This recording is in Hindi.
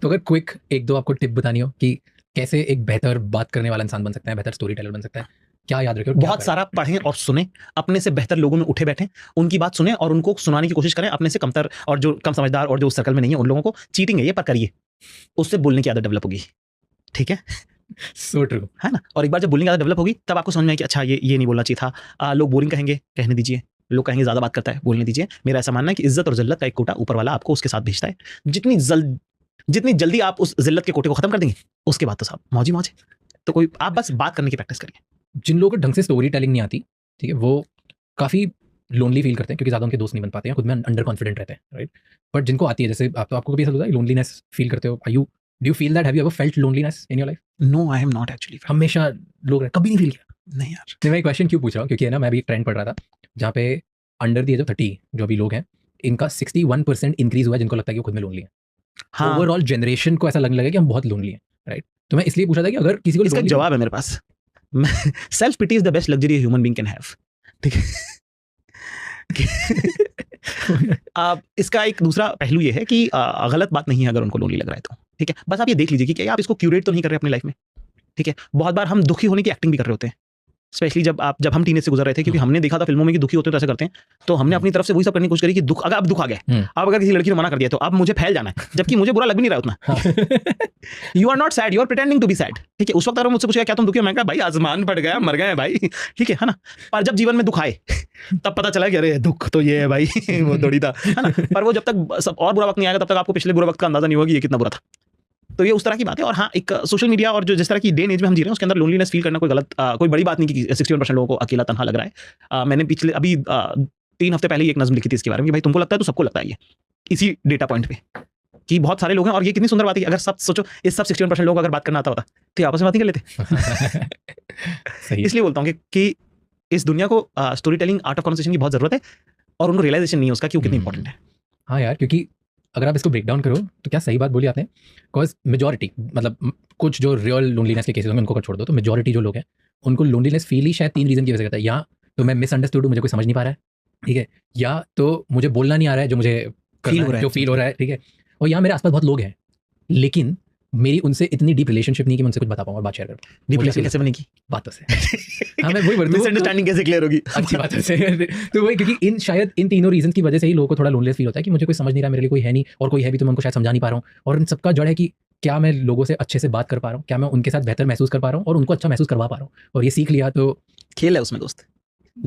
तो अगर क्विक एक दो आपको टिप बतानी हो कि कैसे एक बेहतर बात करने वाला इंसान बन सकता है, बेहतर स्टोरी टेलर बन सकता है, क्या याद रखें? बहुत सारा पढ़ें और सुने, अपने से बेहतर लोगों में उठे बैठें, उनकी बात सुने और उनको सुनाने की कोशिश करें। अपने से कमतर और जो कम समझदार और जो उस सर्कल में नहीं है उन लोगों को, चीटिंग है ये पर करिए, उससे बोलने की आदत डेवलप होगी। ठीक है, सो ट्रू, है ना। और एक बार जब बोलने की आदत डेवलप होगी तब आपको समझ में आए कि अच्छा ये नहीं बोलना चाहिए था। लोग बोरिंग कहेंगे, कहने दीजिए। लोग कहेंगे ज्यादा बात करता है, बोलने दीजिए। मेरा ऐसा मानना है कि इज्जत और जिल्लत का एक कोटा ऊपर वाला आपको उसके साथ भेजता है। जितनी जल्दी आप उस जिल्लत के कोटे को खत्म कर देंगे, उसके बाद तो साहब मौज ही मौज है। तो कोई आप बस बात करने की प्रैक्टिस करिए। जिन लोगों को ढंग से स्टोरी टेलिंग नहीं आती, ठीक है, वो काफ़ी लोनली फील करते हैं क्योंकि ज़्यादा उनके दोस्त नहीं बन पाते हैं, खुद में अंडर कॉन्फिडेंट रहते हैं, राइट? बट जिनको आती है, जैसे आपको कभी ऐसा होता है लोनलीनेस फील करते हो? Do you feel that? Have you ever felt loneliness in your life? No, I am not actually. हमेशा लोग कभी नहीं फील किया? नहीं यार। नहीं, मैं क्वेश्चन क्यों पूछ रहा हूँ क्योंकि है ना, मैं अभी एक ट्रेंड पढ़ रहा था जहाँ पे अंडर दी एज ऑफ 30 जो अभी लोग हैं, इनका 61% इंक्रीज हुआ है जिनको लगता है कि वो खुद में लोनली है। हाँ, ओवरऑल जनरेशन को ऐसा लगने लगा कि हम बहुत लोनली हैं, राइट? तो मैं इसलिए पूछा था कि अगर किसी को इसका lonely- जवाब है मेरे पास। Self pity is the best luxury human being can have. ठीक है। इसका एक दूसरा पहलू ये है कि गलत बात नहीं है अगर उनको लोनली लग रहा है तो। ठीक है, बस आप ये देख लीजिए कि क्या आप इसको क्यूरेट तो नहीं कर रहे अपनी लाइफ में। ठीक है, बहुत बार हम दुखी होने की एक्टिंग भी कर रहे होते हैं, स्पेशली जब हम टीनेज से गुजर रहे थे, क्योंकि हमने देखा था फिल्मों में कि दुखी होते तो ऐसा करते हैं। तो हमने अपनी तरफ से वही सब करने की कोशिश करी कि दुख, अगर अब दुख आ गया, अब अगर किसी लड़की ने मना कर दिया तो अब मुझे फैल जाना है, जबकि मुझे बुरा लग भी नहीं रहा उतना। You are not sad, you are pretending to be sad. ठीक है, उस वक्त अगर मुझसे पूछेगा क्या तुम दुखी हो, मैं कहा भाई आसमान फट गया, मर गए भाई। ठीक है ना। पर जब जीवन में दुख आए तब पता चला कि अरे दुख तो ये है भाई, वो थोड़ी था, है ना। पर वो जब तक सब और बुरा वक्त नहीं आएगा तब तक आपको पिछले बुरा वक्त का अंदाजा नहीं होगा कि ये कितना बुरा था। तो ये उस तरह की बात है। और हाँ, एक सोशल मीडिया और जो जिस तरह की डे एज में हम जी रहे हैं उसके अंदर लोनलीनेस फील करना कोई बड़ी बात नहीं कि 61% लोगों को अकेला तन्हा लग रहा है। मैंने पिछले अभी 3 हफ्ते पहले ही एक नज़्म लिखी थी इसके बारे में कि भाई तुमको लगता है तो सबको लगता है, ये इसी डेटा पॉइंट पे कि बहुत सारे लोग हैं। और ये कितनी सुंदर बात है, अगर सब सोचो इस सब 61% लोग अगर बात करना आता होता तो आपस में बात नहीं कर लेते। सही। इसलिए बोलता हूँ कि इस दुनिया को story telling, art of conversation की बहुत जरूरत है और उनको रियलाइजेशन नहीं है उसका कि वो कितनी इंपॉर्टेंट है। हाँ यार, क्योंकि अगर आप इसको ब्रेक डाउन करो तो क्या सही बात बोली आपने, बिकॉज मेजॉरिटी, मतलब कुछ जो रियल लोनलीनेस के केसेस होंगे उनको छोड़ दो, तो मेजॉरिटी जो लोग हैं उनको लोनलीनेस फील ही शायद 3 रीजन की वजह से करता है। या तो मैं मिसअंडरस्टूड हूँ, मुझे कोई समझ नहीं पा रहा है, ठीक है, या तो मुझे बोलना नहीं आ रहा है जो मुझे फील हो रहा है, ठीक है, और या मेरे आसपास बहुत लोग हैं लेकिन मेरी उनसे इतनी डीप रिलेशनशिप नहीं कि मैं उनसे कुछ बता पाऊँ और बात शेयर कर पाऊँ। डीप रिलेशन कैसे बनेगी? बातों से। हाँ, मैं वही बोलता हूँ, मिसअंडरस्टैंडिंग कैसे क्लियर होगी? अच्छी बात है। तो वही, क्योंकि शायद इन तीनों रीजन की वजह से ही लोगों को थोड़ा लोनलेस फील होता है कि मुझे कोई समझ नहीं रहा, मेरे लिए कोई है नहीं, और कोई है भी तो मैं उनको शायद समझा नहीं पा रहा हूँ। और इन सबका जड़ है कि क्या मैं लोगों से अच्छे से बात कर पा रहा हूँ, क्या मैं उनके साथ बेहतर महसूस कर पा रहा हूँ और उनको अच्छा महसूस करवा पा रहा हूँ। और ये सीख लिया तो खेल है उसमें दोस्त।